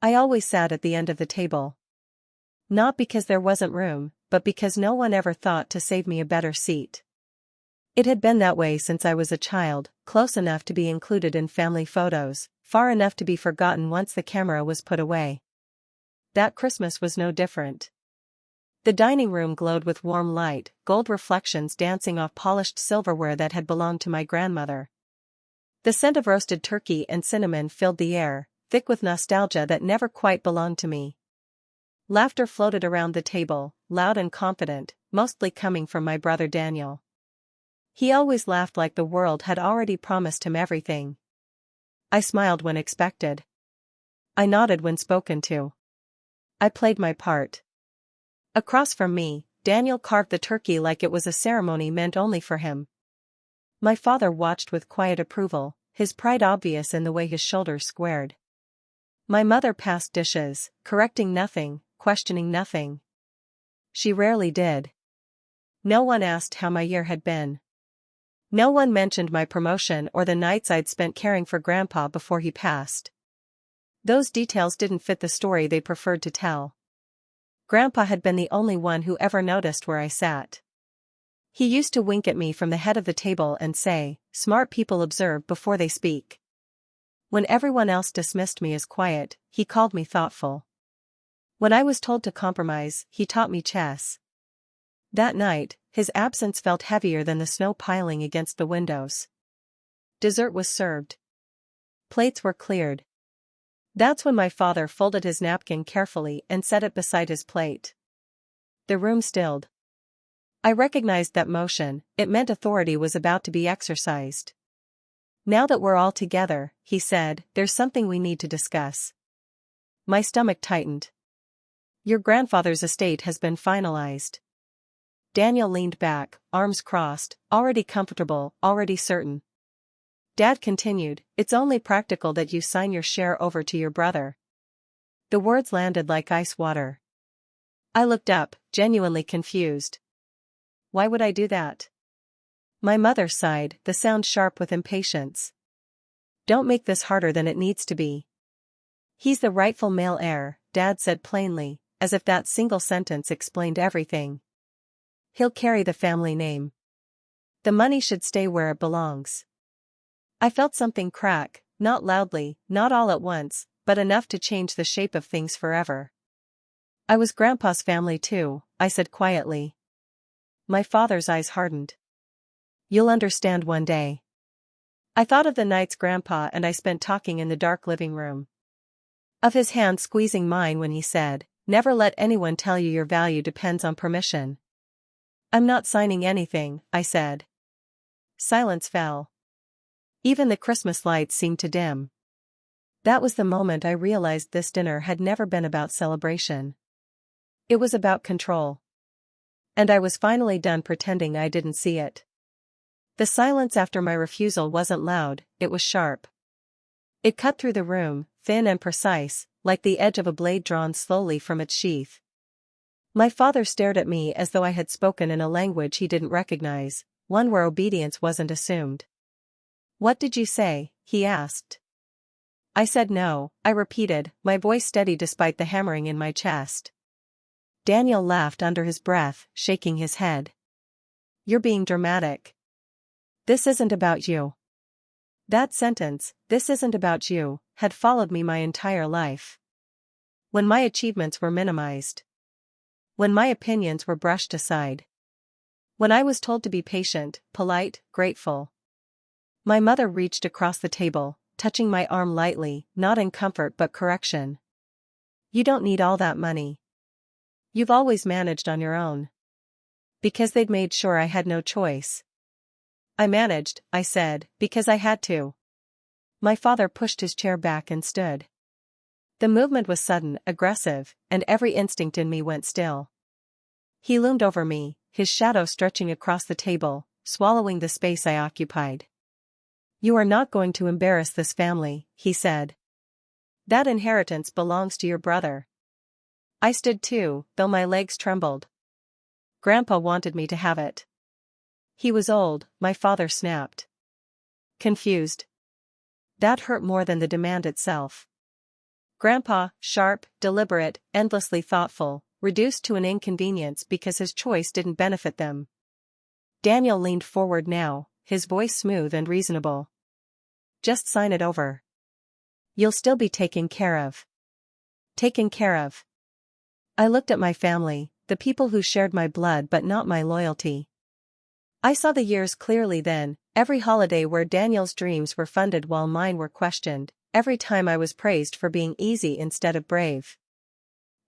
I always sat at the end of the table. Not because there wasn't room, but because no one ever thought to save me a better seat. It had been that way since I was a child, close enough to be included in family photos, far enough to be forgotten once the camera was put away. That Christmas was no different. The dining room glowed with warm light, gold reflections dancing off polished silverware that had belonged to my grandmother. The scent of roasted turkey and cinnamon filled the air, thick with nostalgia that never quite belonged to me. Laughter floated around the table, loud and confident, mostly coming from my brother Daniel. He always laughed like the world had already promised him everything. I smiled when expected. I nodded when spoken to. I played my part. Across from me, Daniel carved the turkey like it was a ceremony meant only for him. My father watched with quiet approval, his pride obvious in the way his shoulders squared. My mother passed dishes, correcting nothing, questioning nothing. She rarely did. No one asked how my year had been. No one mentioned my promotion or the nights I'd spent caring for Grandpa before he passed. Those details didn't fit the story they preferred to tell. Grandpa had been the only one who ever noticed where I sat. He used to wink at me from the head of the table and say, "Smart people observe before they speak." When everyone else dismissed me as quiet, he called me thoughtful. When I was told to compromise, he taught me chess. That night, his absence felt heavier than the snow piling against the windows. Dessert was served. Plates were cleared. That's when my father folded his napkin carefully and set it beside his plate. The room stilled. I recognized that motion, it meant authority was about to be exercised. "Now that we're all together," he said, "there's something we need to discuss." My stomach tightened. "Your grandfather's estate has been finalized." Daniel leaned back, arms crossed, already comfortable, already certain. Dad continued, "It's only practical that you sign your share over to your brother." The words landed like ice water. I looked up, genuinely confused. Why would I do that? My mother sighed, the sound sharp with impatience. "Don't make this harder than it needs to be." "He's the rightful male heir," Dad said plainly, as if that single sentence explained everything. "He'll carry the family name. The money should stay where it belongs." I felt something crack, not loudly, not all at once, but enough to change the shape of things forever. "I was Grandpa's family too," I said quietly. My father's eyes hardened. "You'll understand one day." I thought of the nights Grandpa and I spent talking in the dark living room. Of his hand squeezing mine when he said, "Never let anyone tell you your value depends on permission." "I'm not signing anything," I said. Silence fell. Even the Christmas lights seemed to dim. That was the moment I realized this dinner had never been about celebration. It was about control. And I was finally done pretending I didn't see it. The silence after my refusal wasn't loud, it was sharp. It cut through the room, thin and precise, like the edge of a blade drawn slowly from its sheath. My father stared at me as though I had spoken in a language he didn't recognize, one where obedience wasn't assumed. "What did you say?" he asked. I said no, I repeated, my voice steady despite the hammering in my chest. Daniel laughed under his breath, shaking his head. "You're being dramatic. This isn't about you." That sentence, "this isn't about you," had followed me my entire life. When my achievements were minimized. When my opinions were brushed aside. When I was told to be patient, polite, grateful. My mother reached across the table, touching my arm lightly, not in comfort but correction. "You don't need all that money. You've always managed on your own." Because they'd made sure I had no choice. "I managed," I said, "because I had to." My father pushed his chair back and stood. The movement was sudden, aggressive, and every instinct in me went still. He loomed over me, his shadow stretching across the table, swallowing the space I occupied. "You are not going to embarrass this family," he said. "That inheritance belongs to your brother." I stood too, though my legs trembled. Grandpa wanted me to have it. He was old, my father snapped. Confused. That hurt more than the demand itself. Grandpa, sharp, deliberate, endlessly thoughtful, reduced to an inconvenience because his choice didn't benefit them. Daniel leaned forward now, his voice smooth and reasonable. Just sign it over. You'll still be taken care of. Taken care of. I looked at my family, the people who shared my blood but not my loyalty. I saw the years clearly then, every holiday where Daniel's dreams were funded while mine were questioned, every time I was praised for being easy instead of brave.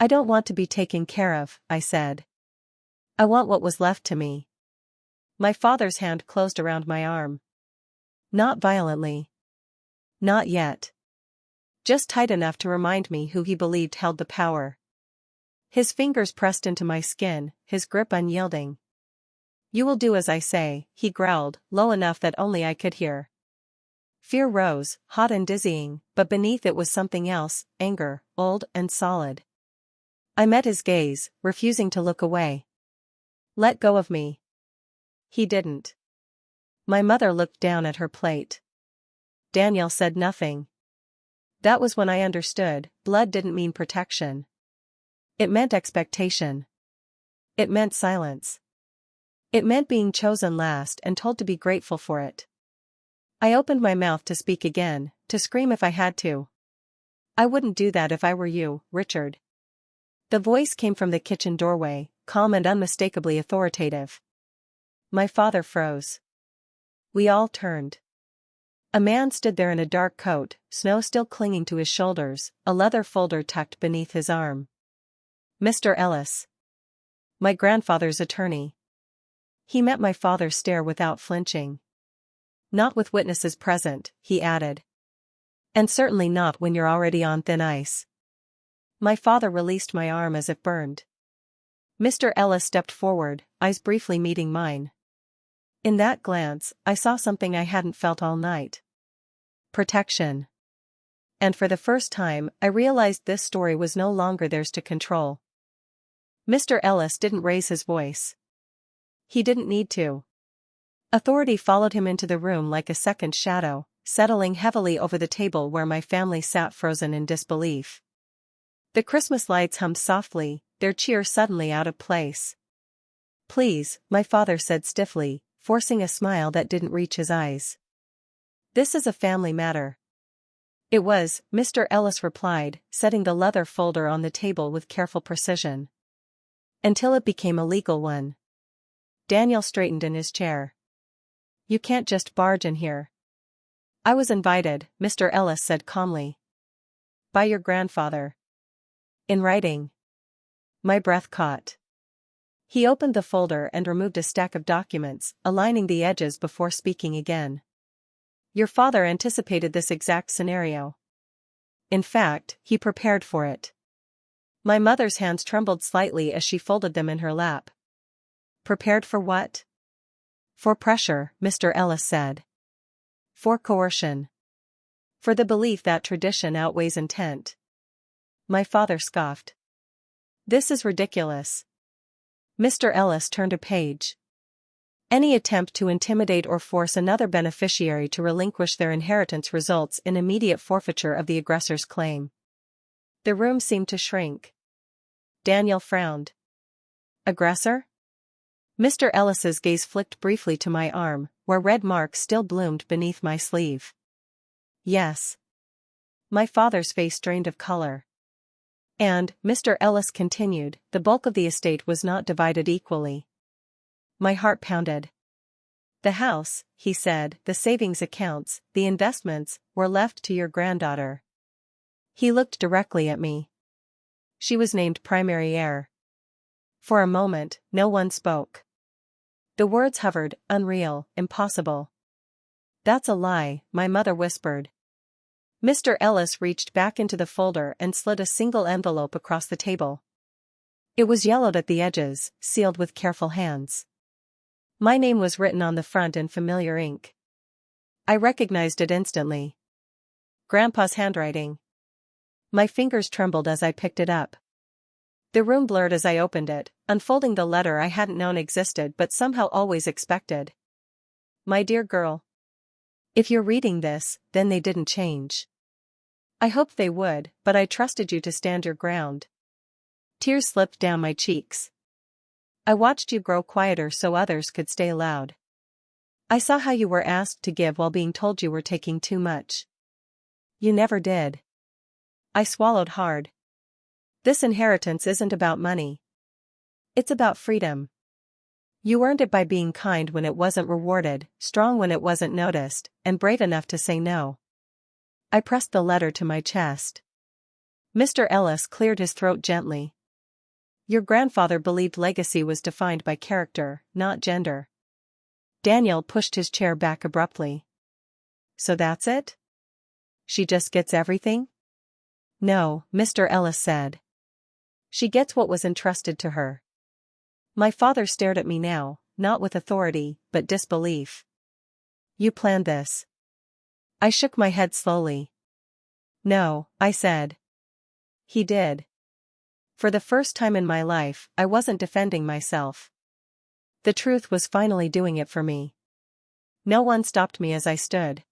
I don't want to be taken care of, I said. I want what was left to me. My father's hand closed around my arm. Not violently. Not yet. Just tight enough to remind me who he believed held the power. His fingers pressed into my skin, his grip unyielding. You will do as I say, he growled, low enough that only I could hear. Fear rose, hot and dizzying, but beneath it was something else, anger, old and solid. I met his gaze, refusing to look away. Let go of me. He didn't. My mother looked down at her plate. Daniel said nothing. That was when I understood, blood didn't mean protection. It meant expectation. It meant silence. It meant being chosen last and told to be grateful for it. I opened my mouth to speak again, to scream if I had to. I wouldn't do that if I were you, Richard. The voice came from the kitchen doorway, calm and unmistakably authoritative. My father froze. We all turned. A man stood there in a dark coat, snow still clinging to his shoulders, a leather folder tucked beneath his arm. Mr. Ellis. My grandfather's attorney. He met my father's stare without flinching. Not with witnesses present, he added. And certainly not when you're already on thin ice. My father released my arm as if burned. Mr. Ellis stepped forward, eyes briefly meeting mine. In that glance, I saw something I hadn't felt all night. Protection. And for the first time, I realized this story was no longer theirs to control. Mr. Ellis didn't raise his voice. He didn't need to. Authority followed him into the room like a second shadow, settling heavily over the table where my family sat frozen in disbelief. The Christmas lights hummed softly, their cheer suddenly out of place. Please, my father said stiffly, forcing a smile that didn't reach his eyes. This is a family matter. It was, Mr. Ellis replied, setting the leather folder on the table with careful precision. Until it became a legal one. Daniel straightened in his chair. You can't just barge in here. I was invited, Mr. Ellis said calmly. By your grandfather. In writing. My breath caught. He opened the folder and removed a stack of documents, aligning the edges before speaking again. Your father anticipated this exact scenario. In fact, he prepared for it. My mother's hands trembled slightly as she folded them in her lap. Prepared for what? For pressure, Mr. Ellis said. For coercion. For the belief that tradition outweighs intent. My father scoffed. This is ridiculous. Mr. Ellis turned a page. Any attempt to intimidate or force another beneficiary to relinquish their inheritance results in immediate forfeiture of the aggressor's claim. The room seemed to shrink. Daniel frowned. Aggressor? Mr. Ellis's gaze flicked briefly to my arm, where red marks still bloomed beneath my sleeve. Yes. My father's face drained of color. And, Mr. Ellis continued, the bulk of the estate was not divided equally. My heart pounded. The house, he said, the savings accounts, the investments, were left to your granddaughter. He looked directly at me. She was named primary heir. For a moment, no one spoke. The words hovered, unreal, impossible. That's a lie, my mother whispered. Mr. Ellis reached back into the folder and slid a single envelope across the table. It was yellowed at the edges, sealed with careful hands. My name was written on the front in familiar ink. I recognized it instantly. Grandpa's handwriting. My fingers trembled as I picked it up. The room blurred as I opened it, unfolding the letter I hadn't known existed but somehow always expected. My dear girl. If you're reading this, then they didn't change. I hoped they would, but I trusted you to stand your ground. Tears slipped down my cheeks. I watched you grow quieter so others could stay loud. I saw how you were asked to give while being told you were taking too much. You never did. I swallowed hard. This inheritance isn't about money. It's about freedom. You earned it by being kind when it wasn't rewarded, strong when it wasn't noticed, and brave enough to say no. I pressed the letter to my chest. Mr. Ellis cleared his throat gently. Your grandfather believed legacy was defined by character, not gender. Daniel pushed his chair back abruptly. So that's it? She just gets everything? No, Mr. Ellis said. She gets what was entrusted to her. My father stared at me now, not with authority, but disbelief. You planned this. I shook my head slowly. No, I said. He did. For the first time in my life, I wasn't defending myself. The truth was finally doing it for me. No one stopped me as I stood.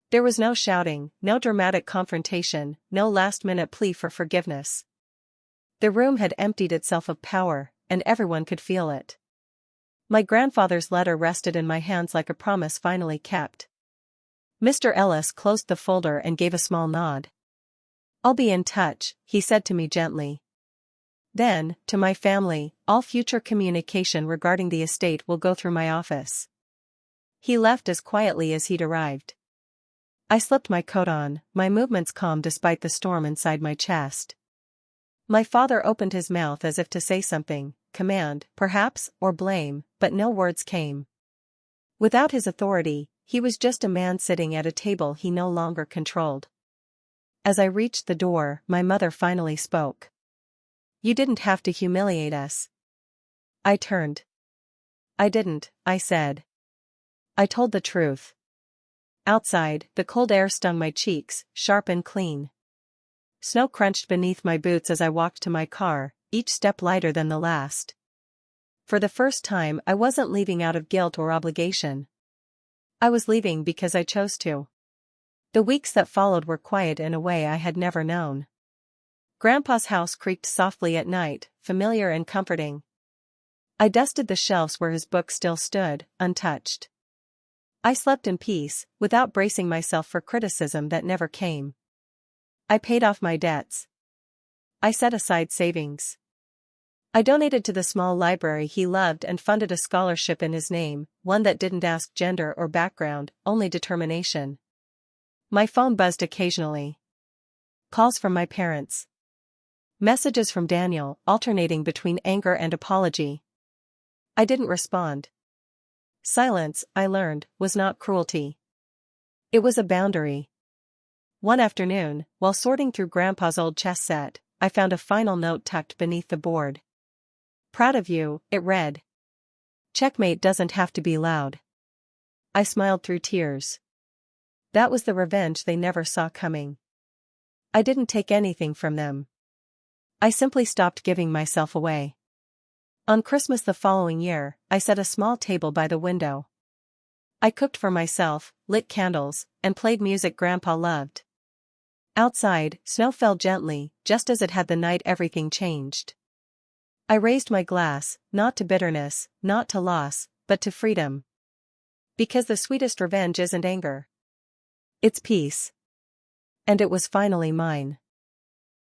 There was no shouting, no dramatic confrontation, no last-minute plea for forgiveness. The room had emptied itself of power, and everyone could feel it. My grandfather's letter rested in my hands like a promise finally kept. Mr. Ellis closed the folder and gave a small nod. I'll be in touch, he said to me gently. Then, to my family, all future communication regarding the estate will go through my office. He left as quietly as he'd arrived. I slipped my coat on, my movements calm despite the storm inside my chest. My father opened his mouth as if to say something, command, perhaps, or blame, but no words came. Without his authority, he was just a man sitting at a table he no longer controlled. As I reached the door, my mother finally spoke. You didn't have to humiliate us. I turned. I didn't, I said. I told the truth. Outside, the cold air stung my cheeks, sharp and clean. Snow crunched beneath my boots as I walked to my car, each step lighter than the last. For the first time, I wasn't leaving out of guilt or obligation. I was leaving because I chose to. The weeks that followed were quiet in a way I had never known. Grandpa's house creaked softly at night, familiar and comforting. I dusted the shelves where his books still stood, untouched. I slept in peace, without bracing myself for criticism that never came. I paid off my debts. I set aside savings. I donated to the small library he loved and funded a scholarship in his name, one that didn't ask gender or background, only determination. My phone buzzed occasionally. Calls from my parents. Messages from Daniel, alternating between anger and apology. I didn't respond. Silence, I learned, was not cruelty. It was a boundary. One afternoon, while sorting through Grandpa's old chess set, I found a final note tucked beneath the board. Proud of you, it read. Checkmate doesn't have to be loud. I smiled through tears. That was the revenge they never saw coming. I didn't take anything from them. I simply stopped giving myself away. On Christmas the following year, I set a small table by the window. I cooked for myself, lit candles, and played music Grandpa loved. Outside, snow fell gently, just as it had the night everything changed. I raised my glass, not to bitterness, not to loss, but to freedom. Because the sweetest revenge isn't anger. It's peace. And it was finally mine.